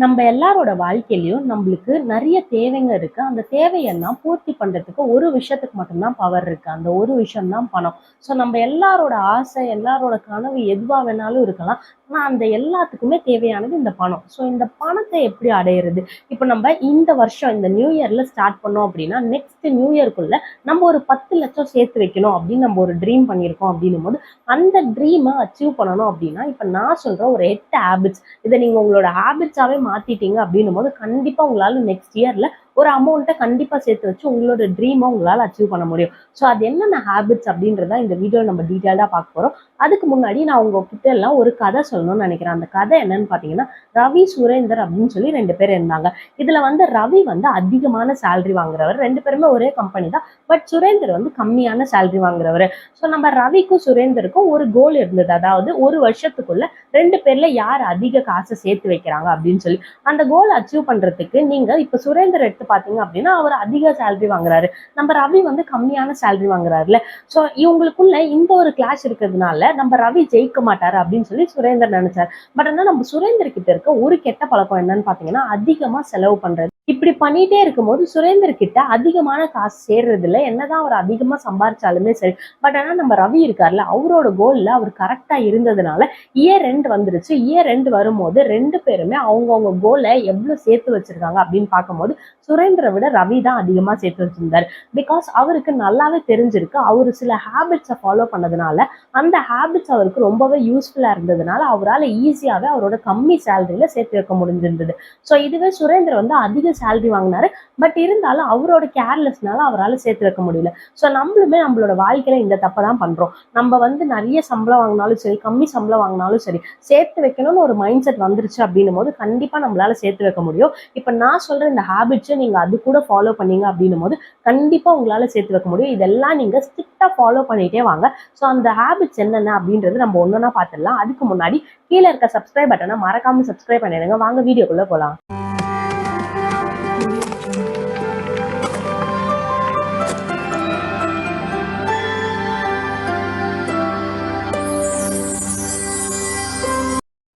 நம்ம எல்லாரோட வாழ்க்கையிலயும் நம்மளுக்கு நிறைய தேவைங்க இருக்கு. அந்த தேவையெல்லாம் பூர்த்தி பண்றதுக்கு ஒரு விஷயத்துக்கு மட்டும்தான் பவர் இருக்கு. அந்த ஒரு விஷயம் தான் பணம். ஸோ நம்ம எல்லாரோட ஆசை, எல்லாரோட கனவு எதுவா வேணாலும் இருக்கலாம். ஆனா அந்த எல்லாத்துக்குமே தேவையானது இந்த பணம். ஸோ இந்த பணத்தை எப்படி அடையிறது? இப்போ நம்ம இந்த வருஷம் இந்த நியூ இயர்ல ஸ்டார்ட் பண்ணோம் அப்படின்னா, நெக்ஸ்ட் நியூ இயர்க்குள்ள நம்ம ஒரு 10 லட்சம் சேர்த்து வைக்கணும் அப்படின்னு நம்ம ஒரு ட்ரீம் பண்ணியிருக்கோம் அப்படின்னும் போது, அந்த ட்ரீமை அச்சீவ் பண்ணணும் அப்படின்னா, இப்போ நான் சொல்ற ஒரு 8 ஹேபிட்ஸ், இதை நீங்க உங்களோட ஹேபிட்ஸாவே மாத்திட்டீங்க அப்படின்னும் போது கண்டிப்பா உங்களால நெக்ஸ்ட் இயர்ல ஒரு அமௌண்ட்டை கண்டிப்பா சேர்த்து வச்சு உங்களோட ட்ரீமை உங்களால அச்சீவ் பண்ண முடியும். ஸோ அது என்னென்ன ஹேபிட்ஸ் அப்படின்றத இந்த வீடியோ நம்ம டீட்டெயில்டா பார்க்க போறோம். அதுக்கு முன்னாடி நான் உங்ககிட்ட எல்லாம் ஒரு கதை சொல்லணும்னு நினைக்கிறேன். அந்த கதை என்னன்னு பாத்தீங்கன்னா, ரவி சுரேந்தர் அப்படின்னு சொல்லி 2 பேர் இருந்தாங்க. இதுல ரவி அதிகமான சேலரி வாங்குறவர். 2 பேருமே ஒரே கம்பெனி தான். பட் சுரேந்தர் கம்மியான சேலரி வாங்குறவர். ஸோ நம்ம ரவிக்கும் சுரேந்தருக்கும் ஒரு கோல் இருந்தது. அதாவது ஒரு வருஷத்துக்குள்ள 2 பேர்ல யார் அதிக காசை சேர்த்து வைக்கிறாங்க அப்படின்னு சொல்லி. அந்த கோல் அச்சீவ் பண்றதுக்கு நீங்க இப்ப சுரேந்தர் எடுத்து பாத்தீங்க அப்படின்னா, அவர் அதிக சேலரி வாங்குறாரு. நம்ம ரவி கம்மியான சேலரி வாங்குறாருல. சோ இவங்களுக்குள்ள இந்த ஒரு கிளாஷ் இருக்கிறதுனால நம்ம ரவி ஜெயிக்க மாட்டாரு அப்படின்னு சொல்லி சுரேந்தர் நினைச்சார். பட் ஆனா நம்ம சுரேந்தர் கிட்ட இருக்க ஒரு கெட்ட பழக்கம் என்னன்னு பாத்தீங்கன்னா, அதிகமா செலவு பண்றது. இப்படி பண்ணிட்டே இருக்கும்போது சுரேந்தர் கிட்ட அதிகமான காசு சேர்றது இல்லை. என்னதான் அவர் அதிகமா சம்பாரிச்சாலுமே சரி. பட் ஆனா நம்ம ரவி இருக்காருல்ல, அவரோட கோல்ல அவர் கரெக்டா இருந்ததுனால இயர் எண்ட் வந்துருச்சு. இயர் எண்ட் வரும்போது 2 பேருமே அவங்கவுங்க கோலை எவ்வளவு சேர்த்து வச்சிருக்காங்க அப்படின்னு பார்க்கும்போது சுரேந்தரை விட ரவி தான் அதிகமா சேர்த்து வச்சிருந்தாரு. பிகாஸ் அவருக்கு நல்லாவே தெரிஞ்சிருக்கு, அவரு சில ஹேபிட்ஸை ஃபாலோ பண்ணதுனால அந்த ஹேபிட்ஸ் அவருக்கு ரொம்பவே யூஸ்ஃபுல்லா இருந்ததுனால அவரால் ஈஸியாவே அவரோட கம்மி சேலரியில சேர்த்து வைக்க முடிஞ்சிருந்தது. ஸோ இதுவே சுரேந்தர் அதிக சேலரி வாங்கினாரு. பட் இருந்தாலும் அவரோட கேர்லெஸ்னால அவரால் சேர்த்து வைக்க முடியல. ஸோ நம்மளுமே நம்மளோட வாழ்க்கையில இந்த தப்பை தான் பண்றோம். நம்ம நிறைய சம்பளம் வாங்கினாலும் சரி, கம்மி சம்பளம் வாங்கினாலும் சரி, சேர்த்து வைக்கணும்னு ஒரு மைண்ட் செட் வந்துருச்சு அப்படின்னும் போது கண்டிப்பா நம்மளால சேர்த்து வைக்க முடியும். இப்ப நான் சொல்ற இந்த ஹேபிட்ஸை நீங்க அது கூட ஃபாலோ பண்ணீங்க அப்படின்னும் போது கண்டிப்பா உங்களால சேர்த்து வைக்க முடியும். இதெல்லாம் நீங்க ஸ்ட்ரிக்டா ஃபாலோ பண்ணிட்டே வாங்க. ஸோ அந்த ஹேபிட்ஸ் என்னென்ன அப்படின்றது நம்ம ஒன்னொன்னா பார்த்துடலாம். அதுக்கு முன்னாடி கீழே இருக்க சப்ஸ்கிரைப் பட்டனை மறக்காம சப்ஸ்கிரைப் பண்ணிடுங்க. வாங்க வீடியோக்குள்ள போலாம்.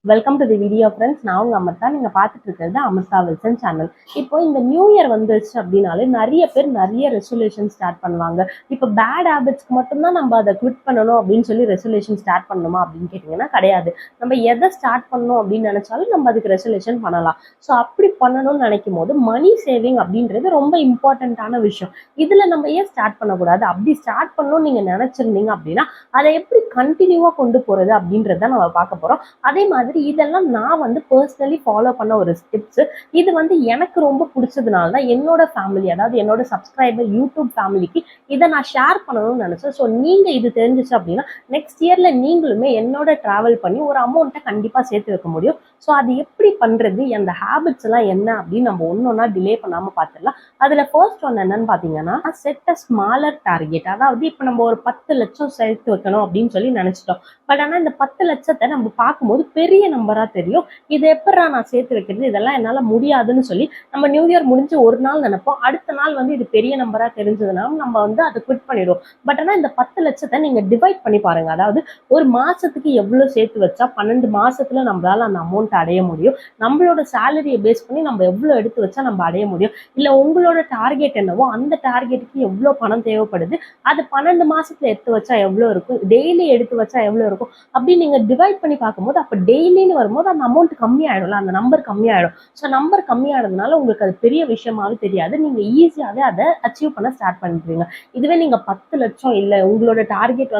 Welcome to the video friends. நான் உங்க அமிர்தா. நீங்க பார்த்துட்டு இருக்கிறது அமிர்தா வில்சன் சேனல். இப்போ இந்த நியூ இயர் வந்துருச்சு அப்படின்னாலே நிறைய பேர் நிறைய ரெசல்யூஷன் ஸ்டார்ட் பண்ணுவாங்க. இப்போ பேட் ஹேபிட்ஸ்க்கு மட்டும்தான் நம்ம அதை குவிட் பண்ணணும் அப்படின்னு சொல்லி ரெசல்யூஷன் ஸ்டார்ட் பண்ணணுமா அப்படின்னு கேட்டிங்கன்னா கிடையாது. நம்ம எதை ஸ்டார்ட் பண்ணணும் அப்படின்னு நினைச்சாலும் நம்ம அதுக்கு ரெசல்யூஷன் பண்ணலாம். ஸோ அப்படி பண்ணணும்னு நினைக்கும் போது மணி சேவிங் அப்படின்றது ரொம்ப இம்பார்ட்டண்ட்டான விஷயம். இதுல நம்ம ஏன் ஸ்டார்ட் பண்ணக்கூடாது? அப்படி ஸ்டார்ட் பண்ணணும்னு நீங்க நினைச்சிருந்தீங்க அப்படின்னா அதை எப்படி கண்டினியூவா கொண்டு போறது அப்படின்றத நம்ம பார்க்க போறோம். அதே மாதிரி இதெல்லாம் நான் பர்சனலி ஃபாலோ பண்ண ஒரு ஸ்டெப்ஸ். இது எனக்கு ரொம்ப பிடிச்சதுனால தான் என்னோட ஃபேமிலி, அதாவது என்னோட சப்ஸ்கிரைபர் யூடியூப் ஃபேமிலிக்கு இதை நான் ஷேர் பண்ணணும்னு நினைச்சேன். ஸோ நீங்க இது தெரிஞ்சிச்சு அப்படின்னா நெக்ஸ்ட் இயர்ல நீங்களுமே என்னோட டிராவல் பண்ணி ஒரு அமௌண்ட்டை கண்டிப்பா சேர்த்து வைக்க முடியும். ஸோ அது எப்படி பண்றது, அந்த ஹேபிட்ஸ் எல்லாம் என்ன அப்படின்னு நம்ம ஒன்னொன்னா டிலே பண்ணாம பார்த்துடலாம். அதுல ஃபர்ஸ்ட் ஒன் என்னன்னு பாத்தீங்கன்னா, செட் அ ஸ்மாலர் டார்கெட். அதாவது இப்ப நம்ம ஒரு 10 லட்சம் சேர்த்து வைக்கணும் அப்படின்னு சொல்லி நினைச்சிட்டோம். பட் ஆனா இந்த 10 லட்சத்தை நம்ம பார்க்கும்போது பெரிய நம்பரா தெரியும். இது எப்படா நான் சேர்த்து வைக்கிறது, இதெல்லாம் என்னால முடியாதுன்னு சொல்லி நம்ம நியூ இயர் முடிஞ்சு ஒரு நாள் நினைப்போம். அடுத்த நாள் இது பெரிய நம்பரா தெரிஞ்சதுனால நம்ம அதை குவிட் பண்ணிடுவோம். பட் ஆனா இந்த 10 லட்சத்தை நீங்க டிவைட் பண்ணி பாருங்க. அதாவது ஒரு மாசத்துக்கு எவ்வளவு சேர்த்து வச்சா 12 மாசத்துல நம்மளால அந்த அமௌண்ட் அடைய முடியும். நம்மளோட சேலரியை பேஸ் பண்ணி நம்ம எவ்வளவு எடுத்து வச்சா நம்ம அடைய முடியும். இல்ல உங்களோட டார்கெட் என்னவோ அந்த டார்கெட்டுக்கு எவ்வளவு பணம் தேவைப்படுது, அது 12 மாசத்துல எடுத்து வச்சா எவ்வளவு இருக்கும், டெய்லி எடுத்து வச்சா எவ்வளவு இருக்கும் அப்படின்னு நீங்க டிவைட் பண்ணி பார்க்கும்போது அப்ப டெய்லின்னு வரும்போது அந்த அமௌண்ட் கம்மியாயிடும்ல, அந்த நம்பர் கம்மியாயிடும். ஸோ நம்பர் கம்மியானதுனால உங்களுக்கு அது பெரிய விஷயமாவே தெரியாது. நீங்க ஈஸியாவே அதை அச்சீவ் பண்ண ஸ்டார்ட் பண்ணிடுவீங்க. இதுவே நீங்க 10 லட்சம் இல்ல உங்களோட டார்கெட்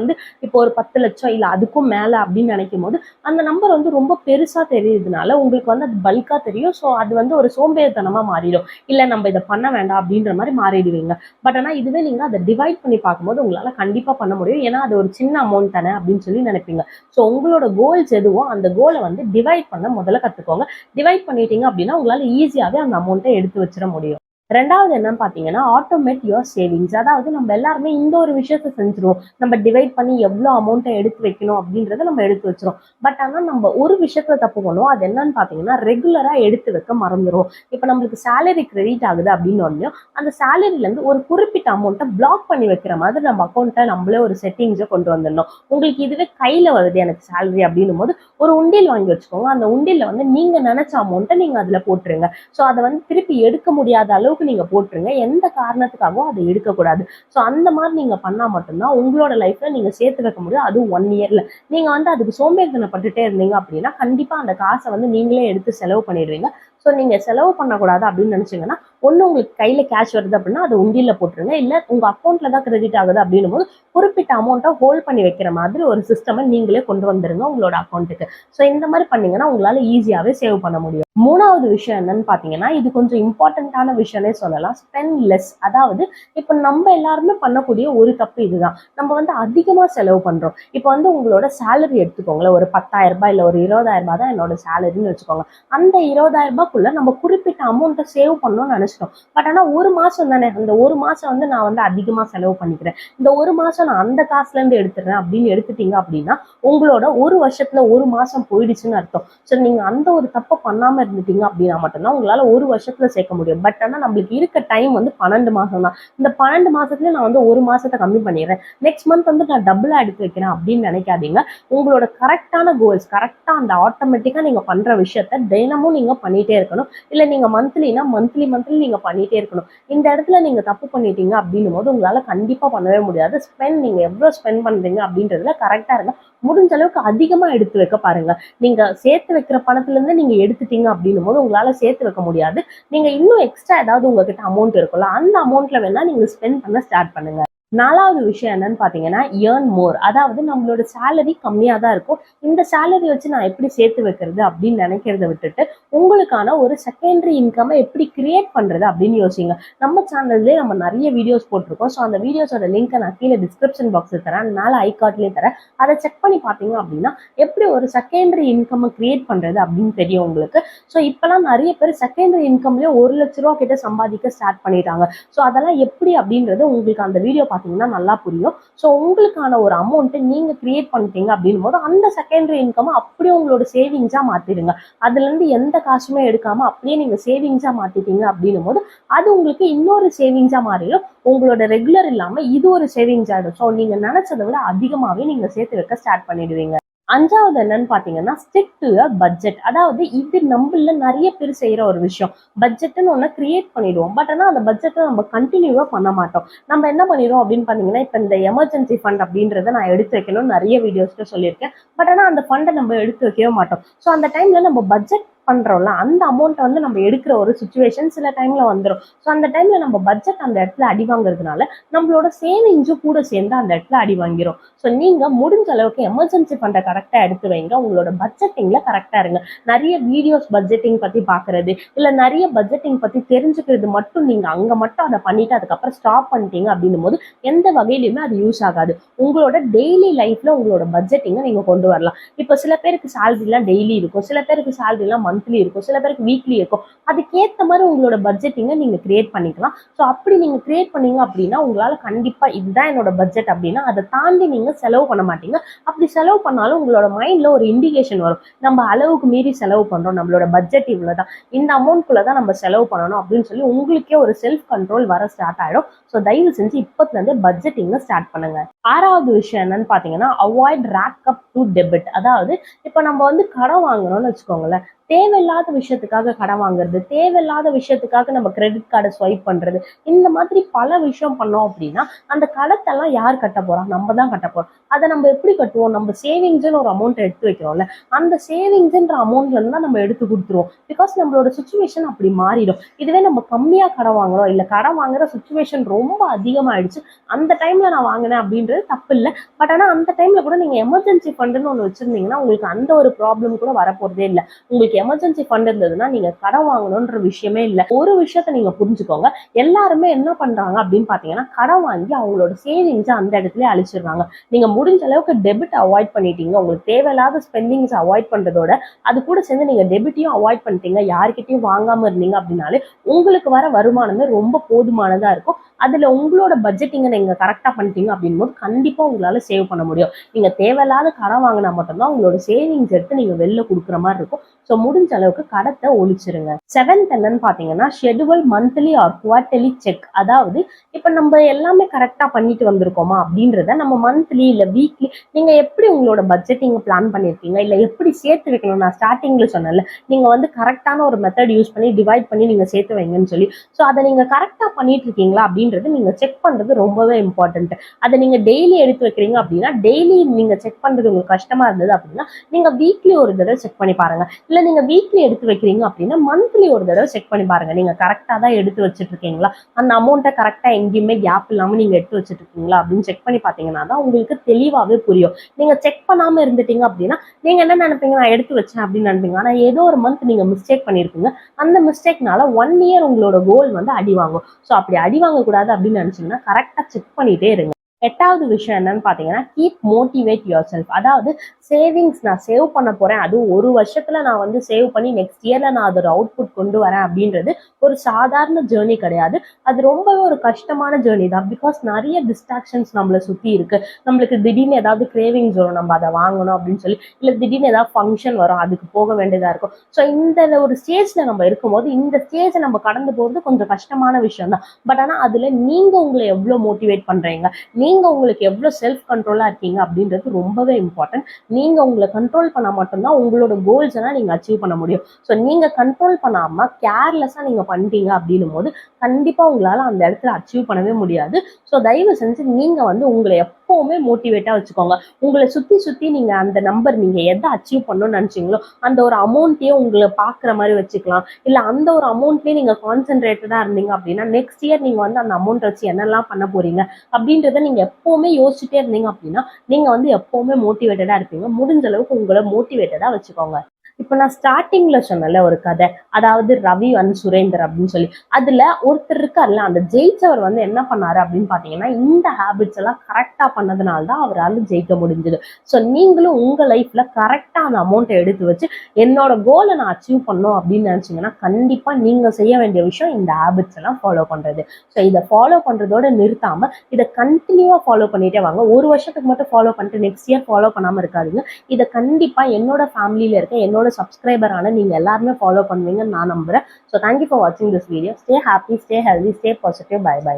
இப்போ ஒரு 10 லட்சம் இல்ல அதுக்கும் மேல அப்படின்னு நினைக்கும் போது அந்த நம்பர் ரொம்ப பெருசா தெரியுதுனால உங்களுக்கு அது பல்கா தெரியும். ஸோ அது ஒரு சோம்பேறித்தனமா மாறிடும். இல்ல நம்ம இதை பண்ண வேண்டாம் அப்படின்ற மாதிரி மாறிடுவீங்க. பட் ஆனா இதுவே நீங்க அதை டிவைட் பண்ணி பார்க்கும்போது உங்களால கண்டிப்பா பண்ண முடியும். ஏன்னா அது ஒரு சின்ன அமௌண்ட் தானே அப்படின்னு சொல்லி நினைப்பீங்க. ஸோ உங்களோட கோல்ஸ் எதுவோ அந்த கோலை டிவைட் பண்ண முதல்ல கத்துக்கோங்க. டிவைட் பண்ணிட்டீங்க அப்படின்னா உங்களால ஈஸியாவே அந்த அமௌண்ட்டை எடுத்து வச்சிட முடியும். ரெண்டாவது என்னன்னு பாத்தீங்கன்னா ஆட்டோமேட் யுவர் சேவிங்ஸ். அதாவது நம்ம எல்லாருமே இந்த ஒரு விஷயத்த செஞ்சிருவோம், நம்ம டிவைட் பண்ணி எவ்வளவு அமௌண்ட்டை எடுத்து வைக்கணும் அப்படின்றத நம்ம எடுத்து வச்சிரும். பட் ஆனா நம்ம ஒரு விஷயத்துல தப்பு பண்ணுவோம், அது என்னன்னு பாத்தீங்கன்னா ரெகுலரா எடுத்து வைக்க மறந்துடும். இப்ப நம்மளுக்கு சேலரி கிரெடிட் ஆகுது அப்படின்னு ஒன்னையும் அந்த சேலரில இருந்து ஒரு குறிப்பிட்ட அமௌண்ட்டை பிளாக் பண்ணி வைக்கிற மாதிரி நம்ம அக்கௌண்ட்டை நம்மளே ஒரு செட்டிங்ஸை கொண்டு வந்துடணும். உங்களுக்கு இதுவே கையில வருது எனக்கு சேலரி அப்படின்னும் போது ஒரு உண்டியல் வாங்கி வச்சுக்கோங்க. அந்த உண்டியல்ல நீங்க நினைச்ச அமௌண்ட்டை நீங்க அதுல போட்டுருங்க. ஸோ அதை திருப்பி எடுக்க முடியாத அளவுக்கு நீங்க போட்டுருங்க. எந்த காரணத்துக்காகவும் அதை எடுக்கக்கூடாது. ஸோ அந்த மாதிரி நீங்க பண்ணா மட்டும்தான் உங்களோட லைஃப்ல நீங்க சேர்த்து வைக்க முடியும். அது 1 இயர்ல. நீங்க அதுக்கு சோம்பேறித்தனப்பட்டுட்டே இருந்தீங்க அப்படின்னா கண்டிப்பா அந்த காசை நீங்களே எடுத்து செலவு பண்ணிடுவீங்க. ஸோ நீங்க செலவு பண்ணக்கூடாது அப்படின்னு நினைச்சீங்கன்னா ஒண்ணு உங்களுக்கு கையில கேஷ் வருது அப்படின்னா அதை உண்டியல்ல போட்டுருங்க. இல்ல உங்க அக்கௌண்ட்ல தான் கிரெடிட் ஆகுது அப்படின்னும் போது குறிப்பிட்ட அமௌண்ட்டை ஹோல்ட் பண்ணி வைக்கிற மாதிரி ஒரு சிஸ்டமை நீங்களே கொண்டு வந்துருங்க உங்களோட அக்கௌண்ட்டுக்கு. ஸோ இந்த மாதிரி பண்ணீங்கன்னா உங்களால ஈஸியாவே சேவ் பண்ண முடியும். மூணாவது விஷயம் என்னன்னு பாத்தீங்கன்னா இது கொஞ்சம் இம்பார்ட்டன்டான விஷயம்னே சொல்லலாம், ஸ்பெண்ட் லெஸ். அதாவது இப்ப நம்ம எல்லாருமே பண்ணக்கூடிய ஒரு தப்பு இதுதான், நம்ம அதிகமா செலவு பண்றோம். இப்ப உங்களோட சேலரி எடுத்துக்கோங்களேன், ஒரு 10,000 ரூபாய் இல்ல ஒரு 20,000 ரூபாய் தான் என்னோட சேலரின்னு வச்சுக்கோங்க. அந்த 20,000 ரூபாய்க்குள்ள நம்ம குறிப்பிட்ட அமௌண்ட்டை சேவ் பண்ணணும்னு நினைச்சிட்டோம். பட் ஆனா ஒரு மாசம் தானே, அந்த ஒரு மாசம் நான் அதிகமா செலவு பண்ணிக்கிறேன், இந்த ஒரு மாசம் நான் அந்த காசுல இருந்து எடுத்துறேன் அப்படின்னு எடுத்துட்டீங்க அப்படின்னா உங்களோட ஒரு வருஷத்துல ஒரு மாசம் போயிடுச்சுன்னு அர்த்தம். ஸோ நீங்க அந்த ஒரு தப்பை பண்ணாம இருந்துட்டீங்க அப்படின்னா மட்டும்தான் உங்களால ஒரு வருஷத்துல சேர்க்க முடியும். பட் ஆனா நம்மளுக்கு இருக்க டைம் 12 மாசம் தான். இந்த 12 மாசத்துல நான் ஒரு மாசத்தை கம்மி பண்ணிடுறேன், நெக்ஸ்ட் மந்த் நான் டபுளா எடுத்து வைக்கிறேன் அப்படின்னு நினைக்காதீங்க. உங்களோட கரெக்டான கோல்ஸ், கரெக்டா அந்த ஆட்டோமேட்டிக்கா நீங்க பண்ற விஷயத்த தினமும் நீங்க பண்ணிட்டே இருக்கணும். இல்ல நீங்க மந்த்லினா மந்த்லி நீங்க பண்ணிட்டே இருக்கணும். இந்த இடத்துல நீங்க தப்பு பண்ணிட்டீங்க அப்படின்னும் போது உங்களால கண்டிப்பா பண்ணவே முடியாது. நீங்க எவ்வளவு ஸ்பெண்ட் பண்றீங்க அப்படின்றதுல கரெக்டா இருங்க. முடிஞ்ச அளவுக்கு அதிகமா எடுத்து வைக்க பாருங்க. நீங்க சேர்த்து வைக்கிற பணத்துல இருந்து நீங்க எடுத்துட்டீங்க அப்படின்னும் போது உங்களால சேர்த்து வைக்க முடியாது. நீங்க இன்னும் எக்ஸ்ட்ரா ஏதாவது உங்ககிட்ட அமௌண்ட் இருக்கும்ல, அந்த அமௌண்ட்ல வேணா நீங்க ஸ்பெண்ட் பண்ண ஸ்டார்ட் பண்ணுங்க. நாலாவது விஷயம் என்னன்னு பாத்தீங்கன்னா ஏர்ன் மோர். அதாவது நம்மளோட சேலரி கம்மியா தான் இருக்கும், இந்த சேலரி வச்சு நான் எப்படி சேர்த்து வைக்கிறது அப்படின்னு நினைக்கிறத விட்டுட்டு உங்களுக்கான ஒரு செகண்டரி இன்கம் எப்படி கிரியேட் பண்றது அப்படின்னு யோசிங்க. நம்ம சேனல்லே நம்ம நிறைய வீடியோஸ் போட்டிருக்கோம். ஸோ அந்த வீடியோஸோட லிங்க் நான் கீழே டிஸ்கிரிப்ஷன் பாக்ஸ்ல தரேன், மேலே ஐகார்ட்லயே தரேன். அதை செக் பண்ணி பார்த்தீங்க அப்படின்னா எப்படி ஒரு செகண்டரி இன்கம் கிரியேட் பண்றது அப்படின்னு தெரியும் உங்களுக்கு. ஸோ இப்பெல்லாம் நிறைய பேர் செகண்டரி இன்கம்லயே 1,00,000 ரூபா கிட்ட சம்பாதிக்க ஸ்டார்ட் பண்ணிட்டாங்க. ஸோ அதெல்லாம் எப்படி அப்படின்றது உங்களுக்கு அந்த வீடியோ நல்லா புரியும். சோ உங்களுக்கான ஒரு அமௌண்ட் நீங்க கிரியேட் பண்ணிட்டீங்க அப்படின்னும் போது அந்த செகண்டரி இன்கம் அப்படியே உங்களோட சேவிங்ஸா மாத்திடுங்க. அதுல இருந்து எந்த காசுமே எடுக்காம அப்படியே நீங்க சேவிங்ஸா மாத்திட்டீங்க அப்படின்னும் போது அது உங்களுக்கு இன்னொரு சேவிங்ஸா மாறிடும். உங்களோட ரெகுலர் இல்லாம இது ஒரு சேவிங்ஸ் ஆயிடும். ஸோ நீங்க நினைச்சதை விட அதிகமாவே நீங்க சேர்த்து வைக்க ஸ்டார்ட் பண்ணிடுவீங்க. அஞ்சாவது என்னன்னு பாத்தீங்கன்னா ஸ்டிக் டு அ பட்ஜெட். அதாவது இது நம்மள நிறைய பேர் செய்யற ஒரு விஷயம், பட்ஜெட்னு ஒண்ணு கிரியேட் பண்ணிடுவோம். பட் ஆனா அந்த பட்ஜெட்டை நம்ம கண்டினியூவா பண்ண மாட்டோம். நம்ம என்ன பண்ணிடுவோம் அப்படின்னு பாத்தீங்கன்னா இப்ப இந்த எமர்ஜென்சி ஃபண்ட் அப்படின்றத நான் எடுத்து வைக்கணும்னு நிறைய வீடியோஸ்ல சொல்லியிருக்கேன். பட் ஆனா அந்த ஃபண்டை நம்ம எடுத்து வைக்கவே மாட்டோம். ஸோ அந்த டைம்ல நம்ம பட்ஜெட் பண்றோம்ல அந்த அமௌண்ட் நம்ம எடுக்கிற ஒரு சுச்சுவேஷன் சில டைம்ல வந்துடும். ஸோ அந்த டைம்ல நம்ம பட்ஜெட் அந்த இடத்துல அடி வாங்குறதுனால நம்மளோட சேவிங்ஸும் கூட சேர்ந்து அந்த இடத்துல அடி வாங்கிரும். ஸோ நீங்க முடிஞ்ச அளவுக்கு எமர்ஜென்சி ஃபண்டை கரெக்டா எடுத்து வைங்க, உங்களோட பட்ஜெட்டிங்ல கரெக்டா இருங்க. நிறைய வீடியோஸ் பட்ஜெட்டிங் பத்தி பாக்குறது இல்ல நிறைய பட்ஜெட்டிங் பத்தி தெரிஞ்சுக்கிறது மட்டும் நீங்க அங்க மட்டும் அதை பண்ணிட்டு அதுக்கப்புறம் ஸ்டாப் பண்ணிட்டீங்க அப்படின்னும் போது எந்த வகையிலுமே அது யூஸ் ஆகாது. உங்களோட டெய்லி லைஃப்ல உங்களோட பட்ஜெட்டிங்கை நீங்க கொண்டு வரலாம். இப்போ சில பேருக்கு சேலரி எல்லாம் டெய்லி இருக்கும், சில பேருக்கு சேலரி எல்லாம் மந்த்லி இருக்கும், சில பேருக்கு வீக்லி இருக்கும். அதுக்கேற்ற மாதிரி உங்களோட பட்ஜெட்டிங்கை நீங்க கிரியேட் பண்ணிக்கலாம். ஸோ அப்படி நீங்க கிரியேட் பண்ணீங்க அப்படின்னா உங்களால கண்டிப்பா இதுதான் என்னோட பட்ஜெட் அப்படின்னா அதை தாண்டி நீங்க செலவு பண்ண மாட்டீங்க. அப்படி செலவு பண்ணாலும் உங்களோட மைண்ட்ல ஒரு இண்டிகேஷன் வரும், நம்ம அளவுக்கு மீறி செலவு பண்றோம், நம்மளோட பட்ஜெட் இவ்வளவுதான், இந்த அமௌண்ட்குள்ளதான் நம்ம செலவு பண்ணணும் அப்படின்னு சொல்லி உங்களுக்கே ஒரு செல்ஃப் கண்ட்ரோல் வர ஸ்டார்ட் ஆயிடும். ஸோ தயவு செஞ்சு இப்பத்துல இருந்து பட்ஜெட்டிங்க ஸ்டார்ட் பண்ணுங்க. ஆறாவது விஷயம் என்னன்னு பாத்தீங்கன்னா avoid rack up to debit. அதாவது இப்ப நம்ம கடன் வாங்குறோம்னு வச்சுக்கோங்களேன், தேவையில்லாத விஷயத்துக்காக கடன் வாங்குறது, தேவையில்லாத விஷயத்துக்காக நம்ம கிரெடிட் கார்டை ஸ்வைப் பண்றது, இந்த மாதிரி பல விஷயம் பண்ணோம் அப்படின்னா அந்த கடத்தெல்லாம் யார் கட்ட போறா, நம்ம தான் கட்ட போறோம். அதை நம்ம எப்படி கட்டுவோம், நம்ம சேவிங்ஸ்னு ஒரு அமௌண்ட் எடுத்து வைக்கிறோம்ல, அந்த சேவிங்ஸ்ன்ற அமௌண்ட்ல இருந்து தான் நம்ம எடுத்து கொடுத்துருவோம். பிகாஸ் நம்மளோட சுச்சுவேஷன் அப்படி மாறிடும். இதுவே நம்ம கம்மியா கடன் வாங்குறோம், இல்ல கடன் வாங்குற சுச்சுவேஷன் ரொம்ப அதிகமாயிடுச்சு, அந்த டைம்ல நான் வாங்கினேன் அப்படின்றது தப்பு இல்லை. பட் ஆனா அந்த டைம்ல கூட நீங்க எமர்ஜென்சி ஃபண்டுன்னு ஒண்ணு வச்சிருந்தீங்கன்னா உங்களுக்கு அந்த ஒரு ப்ராப்ளம் கூட வரப்போறதே இல்லை. உங்களுக்கு உங்களுக்கு எமர்ஜென்சி ஃபண்ட் இருந்ததுன்னா நீங்க கடன் வாங்கணும்ன்ற விஷயமே இல்லை. ஒரு விஷயத்த நீங்க புரிஞ்சுக்கோங்க, எல்லாருமே என்ன பண்றாங்க அப்படின்னு பாத்தீங்கன்னா கடன் வாங்கி அவங்களோட சேவிங்ஸ் அந்த இடத்துல அழிச்சிடுறாங்க. நீங்க முடிஞ்ச அளவுக்கு டெபிட் அவாய்ட் பண்ணிட்டீங்க, உங்களுக்கு தேவையில்லாத ஸ்பெண்டிங்ஸ் அவாய்ட் பண்றதோட அது கூட சேர்ந்து நீங்க டெபிட்டையும் அவாய்ட் பண்ணிட்டீங்க, யார்கிட்டயும் வாங்காம இருந்தீங்க அப்படின்னாலே உங்களுக்கு வர வருமானமே ரொம்ப போதுமானதா இருக்கும். அதுல உங்களோட பட்ஜெட்டிங்க நீங்க கரெக்டா பண்ணிட்டீங்க அப்படின் போது கண்டிப்பா உங்களால சேவ் பண்ண முடியும். நீங்க தேவையில்லாத கடன் வாங்கினா மட்டும்தான் உங்களோட சேவிங்ஸ் எடுத்து நீங்க வெளில கொடுக்குற மாதிரி இருக்கும். ஸோ முடிஞ்ச அளவுக்கு கடத்தை ஒழிச்சிருங்க. 7th என்னன்னு பாத்தீங்கன்னா schedule monthly or quarterly check. அதாவது இப்ப நம்ம எல்லாமே கரெக்டா பண்ணிட்டு வந்திருக்கோமா அப்படின்றத நம்ம மந்த்லி இல்ல வீக்லி நீங்க எப்படி உங்களோட பட்ஜெட்டிங் பிளான் பண்ணிருக்கீங்க, இல்ல எப்படி சேர்த்து வைக்கணும். நான் ஸ்டார்டிங்ல சொன்னேன்ல, நீங்க வந்து கரெக்டான ஒரு மெத்தட் யூஸ் பண்ணி டிவைட் பண்ணி நீங்க சேர்த்து வைங்கன்னு சொல்லி. ஸோ அதை நீங்க கரெக்டா பண்ணிட்டு இருக்கீங்களா அப்படின்றது நீங்க செக் பண்றது ரொம்பவே இம்பார்ட்டன்ட். அதை நீங்க டெய்லி எடுத்து வைக்கிறீங்க அப்படின்னா டெய்லி நீங்க செக் பண்றது உங்களுக்கு கஷ்டமா இருந்தது அப்படின்னா நீங்க வீக்லி ஒரு தடவை செக் பண்ணி பாருங்க. இல்ல நீங்க வீக்லி எடுத்து வைக்கிறீங்க அப்படின்னா மந்த்லி ஒரு தடவை செக் பண்ணி பாருங்க. நீங்க கரெக்டா தான் எடுத்து வச்சுட்டு இருக்கீங்களா, அந்த அமௌண்ட்டை கரெக்டா எங்கேயுமே கேப் இல்லாம நீங்க எடுத்து வச்சுட்டு இருக்கீங்களா அப்படின்னு செக் பண்ணி பாத்தீங்கன்னா தான் உங்களுக்கு தெளிவாவே புரியும். நீங்க செக் பண்ணாம இருந்துட்டீங்க அப்படின்னா நீங்க என்ன நினைப்பீங்க, நான் எடுத்து வச்சேன் அப்படின்னு நினைப்பீங்க. ஆனா ஏதோ ஒரு மந்த் நீங்க மிஸ்டேக் பண்ணிருப்பீங்க, அந்த மிஸ்டேக்னால 1 இயர் உங்களோட கோல் வந்து அடி வாங்கும். ஸோ அப்படி அடி வாங்கக்கூடாது அப்படின்னு நினைச்சீங்கன்னா கரெக்டா செக் பண்ணிட்டே இருங்க. 8வது விஷயம் என்னன்னு பாத்தீங்கன்னா கீப் மோட்டிவேட் யுவர் செல்ஃப். அதாவது சேவிங்ஸ் நான் சேவ் பண்ண போறேன், அதுவும் ஒரு வருஷத்துல நான் வந்து சேவ் பண்ணி நெக்ஸ்ட் இயர்ல நான் அதோட அவுட்புட் கொண்டு வரேன் அப்படின்றது ஒரு சாதாரண ஜேர்னி கிடையாது. அது ரொம்பவே ஒரு கஷ்டமான ஜேர்னி தான். பிகாஸ் நிறைய டிஸ்ட்ராக்ஷன்ஸ் நம்மளை சுத்தி இருக்கு. நம்மளுக்கு திடீர்னு ஏதாவது கிரேவிங்ஸ் வரும், நம்ம அதை வாங்கணும் அப்படின்னு சொல்லி, இல்ல திடீர்னு ஏதாவது ஃபங்க்ஷன் வரும், அதுக்கு போக வேண்டியதா இருக்கும். ஸோ இந்த ஒரு ஸ்டேஜ்ல நம்ம இருக்கும்போது இந்த ஸ்டேஜை நம்ம கடந்து போறது கொஞ்சம் கஷ்டமான விஷயம் தான். பட் ஆனா அதுல நீங்க உங்களை எவ்வளவு மோட்டிவேட் பண்றீங்க, நீங்க உங்களுக்கு எவ்வளவு செல்ஃப் கண்ட்ரோலா இருக்கீங்க அப்படின்றது ரொம்பவே இம்பார்ட்டன்ட். நீங்க உங்களை கண்ட்ரோல் பண்ணா மட்டும்தான் உங்களோட கோல்ஸ் எல்லாம் நீங்க அச்சீவ் பண்ண முடியும். ஸோ நீங்க கண்ட்ரோல் பண்ணாம கேர்லெஸ்ஸா நீங்க பண்ணிட்டீங்க அப்படின்னும் போது கண்டிப்பா உங்களால அந்த இடத்துல அச்சீவ் பண்ணவே முடியாது. ஸோ தயவு செஞ்சு நீங்க வந்து உங்களை எப்பவுமே மோட்டிவேட்டா வச்சுக்கோங்க. உங்களை சுத்தி சுத்தி நீங்க அந்த நம்பர் நீங்க எதை அச்சீவ் பண்ணணும்னு நினைச்சீங்களோ அந்த ஒரு அமௌண்ட்டையே உங்களை பாக்குற மாதிரி வச்சுக்கலாம். இல்ல அந்த ஒரு அமௌண்ட்லயே நீங்க கான்சென்ட்ரேட்டடா இருந்தீங்க அப்படின்னா நெக்ஸ்ட் இயர் நீங்க வந்து அந்த அமௌண்ட் வச்சு என்னெல்லாம் பண்ண போறீங்க அப்படின்றத நீங்க எப்பவுமே யோசிச்சுட்டே இருந்தீங்க அப்படின்னா நீங்க வந்து எப்பவுமே மோட்டிவேட்டடா இருப்பீங்க. முடிஞ்ச அளவுக்கு உங்களை மோட்டிவேட்டடா வச்சுக்கோங்க. இப்ப நான் ஸ்டார்டிங்ல சொன்னல ஒரு கதை, அதாவது ரவி அண்ட் சுரேந்தர் அப்படின்னு சொல்லி, அதுல ஒருத்தர் இருக்காருல்ல, அந்த ஜெயிச்சவர் வந்து என்ன பண்ணாரு அப்படின்னு பாத்தீங்கன்னா இந்த ஹேபிட்ஸ் எல்லாம் கரெக்டா பண்ணதுனால தான் அவரால் ஜெயிக்க முடிஞ்சது. ஸோ நீங்களும் உங்க லைஃப்ல கரெக்டா அந்த அமௌண்ட்டை எடுத்து வச்சு என்னோட கோலை நான் அச்சீவ் பண்ணணும் அப்படின்னு நினைச்சீங்கன்னா கண்டிப்பா நீங்க செய்ய வேண்டிய விஷயம் இந்த ஹேபிட்ஸ் எல்லாம் ஃபாலோ பண்றது. ஸோ இதை ஃபாலோ பண்றதோட நிறுத்தாம இதை கண்டினியூவா ஃபாலோ பண்ணிட்டே வாங்க. ஒரு வருஷத்துக்கு மட்டும் ஃபாலோ பண்ணிட்டு நெக்ஸ்ட் இயர் ஃபாலோ பண்ணாம இருக்காதீங்க. இதை கண்டிப்பா என்னோட ஃபேமிலியில இருக்க என்னோட சப்ஸ்கிரைபரான நீங்க எல்லாருமே ஃபாலோ பண்ணுவீங்கன்னு நான் நம்புறேன். ஸோ தேங்க்யூ ஃபார் வாட்சிங் this video. Stay happy, stay healthy, stay positive. Bye by.